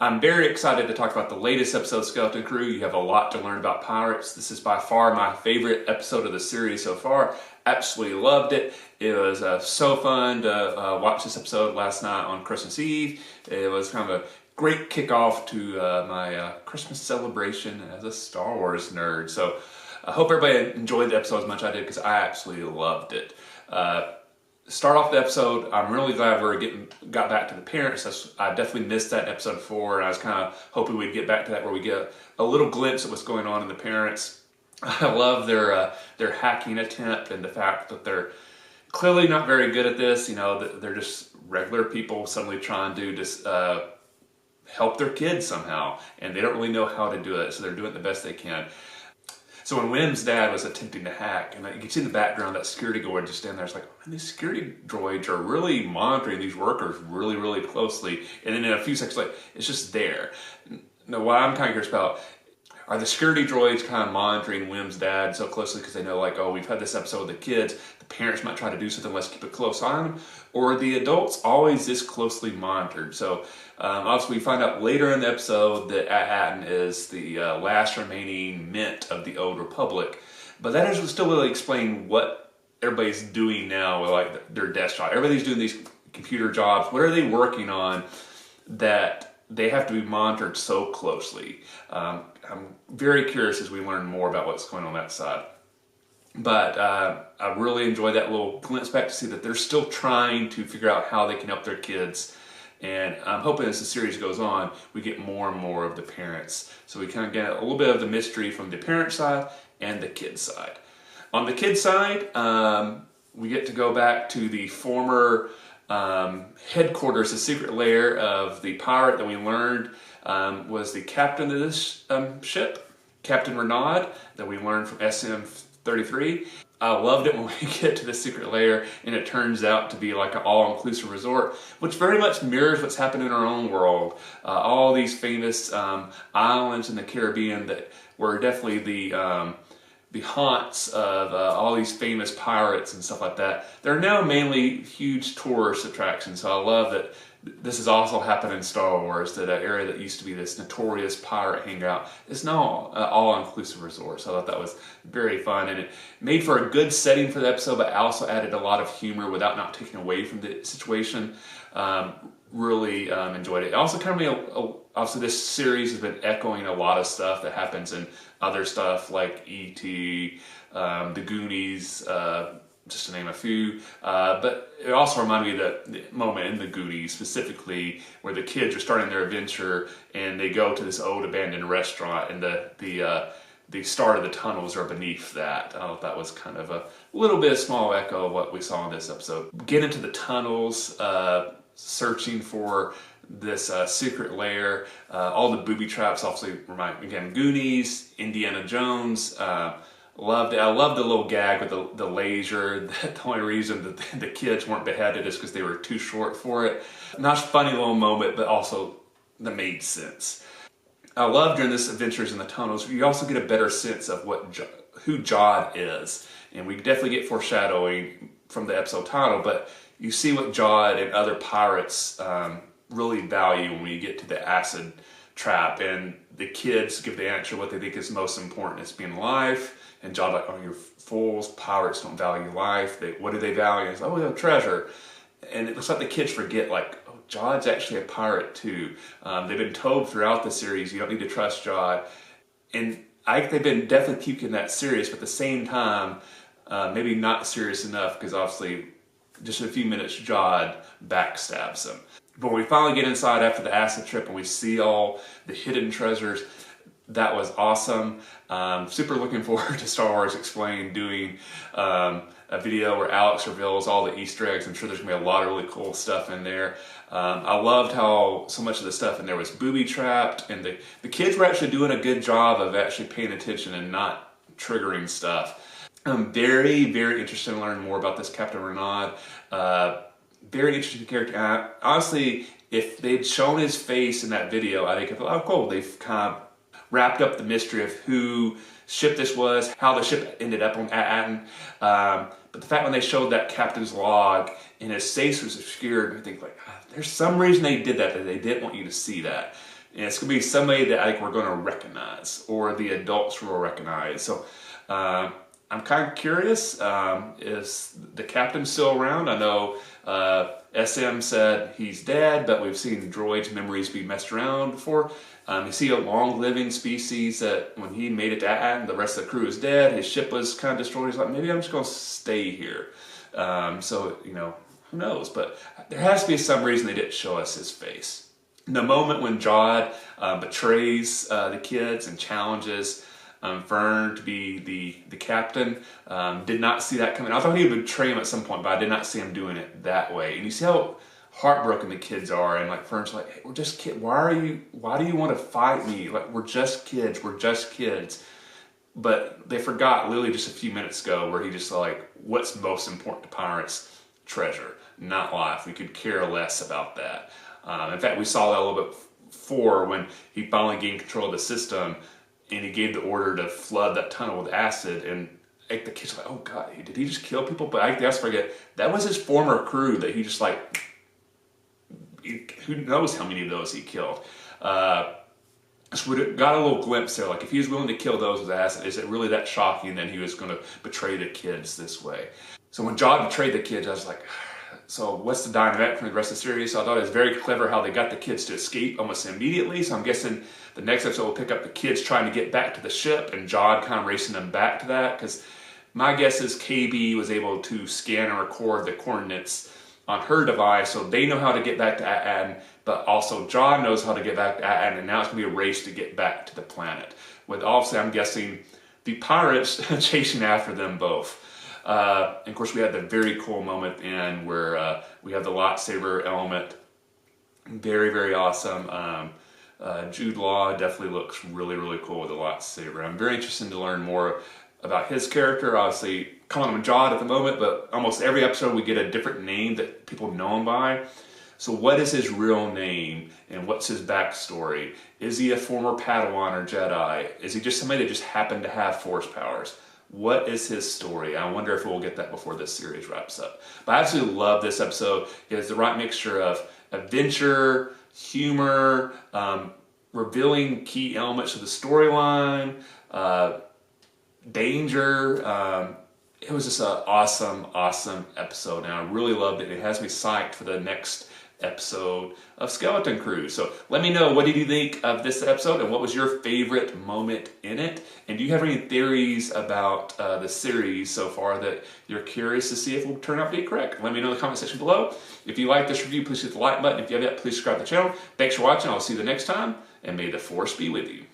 I'm very excited to talk about the latest episode of Skeleton Crew. You have a lot to learn about pirates. This is by far my favorite episode of the series so far. Absolutely loved it. It was so fun to watch this episode last night on Christmas Eve. It was kind of a great kickoff to my Christmas celebration as a Star Wars nerd. So I hope everybody enjoyed the episode as much as I did, because I absolutely loved it. Start off the episode, I'm really glad got back to the parents. I definitely missed that in episode 4, and I was kind of hoping we'd get back to that where we get a little glimpse of what's going on in the parents. I love their hacking attempt and the fact that they're clearly not very good at this. You know, they're just regular people suddenly trying to just help their kids somehow, and they don't really know how to do it, so they're doing it the best they can. So when Wim's dad was attempting to hack, and you can see in the background that security guard just standing there, it's like, man, these security droids are really monitoring these workers really, really closely. And then in a few seconds later, it's just there. Now, what I'm kind of curious about, are the security droids kind of monitoring Wim's dad so closely because they know, like, oh, we've had this episode with the kids, the parents might try to do something, let's keep a close eye on them? Or are the adults always this closely monitored? So obviously we find out later in the episode that Atten is the last remaining mint of the Old Republic. But that doesn't still really explain what everybody's doing now with, like, their desk job. Everybody's doing these computer jobs. What are they working on that they have to be monitored so closely? I'm very curious as we learn more about what's going on that side. But I really enjoyed that little glimpse back to see that they're still trying to figure out how they can help their kids. And I'm hoping as the series goes on, we get more and more of the parents. So we kind of get a little bit of the mystery from the parent side and the kid side. On the kid side, we get to go back to the former headquarters, the secret lair of the pirate that we learned was the captain of this ship, Captain Renaud, that we learned from SM-33. I loved it when we get to the secret lair and it turns out to be like an all-inclusive resort, which very much mirrors what's happened in our own world. All these famous islands in the Caribbean that were definitely the haunts of all these famous pirates and stuff like that. They're now mainly huge tourist attractions, so I love that this has also happened in Star Wars, that an area that used to be this notorious pirate hangout is now an all-inclusive resort. So I thought that was very fun, and it made for a good setting for the episode, but also added a lot of humor without not taking away from the situation. Really enjoyed it. Also kind of obviously this series has been echoing a lot of stuff that happens in other stuff like E.T., The Goonies, just to name a few, but it also reminded me of the moment in The Goonies specifically where the kids are starting their adventure and they go to this old abandoned restaurant, and the start of the tunnels are beneath that. I thought that was kind of a little bit of small echo of what we saw in this episode. Get into the tunnels, searching for this secret lair. All the booby traps obviously remind me, again, Goonies, Indiana Jones. Loved it. I loved the little gag with the laser. The only reason that the kids weren't beheaded is because they were too short for it. Not a funny little moment, but also that made sense. I love during this adventures in the tunnels, you also get a better sense of who Jod is. And we definitely get foreshadowing from the episode title, but you see what Jod and other pirates really value when we get to the acid trap, and the kids give the answer what they think is most important, is being alive. And Jod like, oh, you're fools, pirates don't value life. What do they value? It's like, oh, we have treasure. And it looks like the kids forget, like, oh, Jod's actually a pirate too. They've been told throughout the series, you don't need to trust Jod. And I think they've been definitely keeping that serious, but at the same time, maybe not serious enough, because obviously just in a few minutes, Jod backstabs them. But when we finally get inside after the acid trip and we see all the hidden treasures, that was awesome. Super looking forward to Star Wars Explained doing a video where Alex reveals all the Easter eggs. I'm sure there's going to be a lot of really cool stuff in there. I loved how so much of the stuff in there was booby-trapped, and the kids were actually doing a good job of actually paying attention and not triggering stuff. I'm very, very interested in learning more about this Captain Renaud. Very interesting character. Honestly, if they'd shown his face in that video, I think, oh, cool, they've kind of wrapped up the mystery of who ship this was, how the ship ended up on Atten. But the fact when they showed that captain's log and his face was obscured, I think, like, there's some reason they did that they didn't want you to see that. And it's going to be somebody that I think we're going to recognize, or the adults will recognize. So I'm kind of curious, is the captain still around? I know SM said he's dead, but we've seen droids' memories be messed around before. You see a long-living species that when he made it to Atten, the rest of the crew is dead. His ship was kind of destroyed. He's like, maybe I'm just going to stay here. So, you know, who knows? But there has to be some reason they didn't show us his face. The moment when Jod betrays the kids and challenges Vern to be the captain, did not see that coming. I thought he would betray him at some point, but I did not see him doing it that way. And you see how heartbroken the kids are, and like Vern's like, hey, we're just kids. Why do you want to fight me? Like, we're just kids. We're just kids. But they forgot literally just a few minutes ago where he just like, what's most important to pirates? Treasure, not life. We could care less about that. In fact, we saw that a little bit before when he finally gained control of the system and he gave the order to flood that tunnel with acid, and like, the kids were like, oh God, did he just kill people? But I guess forget, that was his former crew that he just like, who knows how many of those he killed. So we got a little glimpse there, like if he was willing to kill those with acid, is it really that shocking that he was going to betray the kids this way? So when Jod betrayed the kids, I was like, so what's the dynamic from the rest of the series? So I thought it was very clever how they got the kids to escape almost immediately. So I'm guessing the next episode will pick up the kids trying to get back to the ship and Jod kind of racing them back to that. Because my guess is KB was able to scan and record the coordinates on her device, so they know how to get back to Atten, but also Jod knows how to get back to Atten, and now it's going to be a race to get back to the planet. With obviously, I'm guessing, the pirates chasing after them both. And of course, we had the very cool moment in where we have the lightsaber element. Very, very awesome. Jude Law definitely looks really, really cool with the lightsaber. I'm very interested to learn more about his character. Obviously, calling him Jod at the moment, but almost every episode we get a different name that people know him by. So what is his real name and what's his backstory? Is he a former Padawan or Jedi? Is he just somebody that just happened to have force powers? What is his story? I wonder if we'll get that before this series wraps up. But I absolutely love this episode. It is the right mixture of adventure, humor, revealing key elements of the storyline, danger. It was just an awesome, awesome episode, and I really loved it. It has me psyched for the next episode of Skeleton Crew. So let me know, what did you think of this episode, and what was your favorite moment in it? And do you have any theories about the series so far that you're curious to see if will turn out to be correct? Let me know in the comment section below. If you like this review, please hit the like button. If you have yet, please subscribe to the channel. Thanks for watching. I'll see you the next time, and may the Force be with you.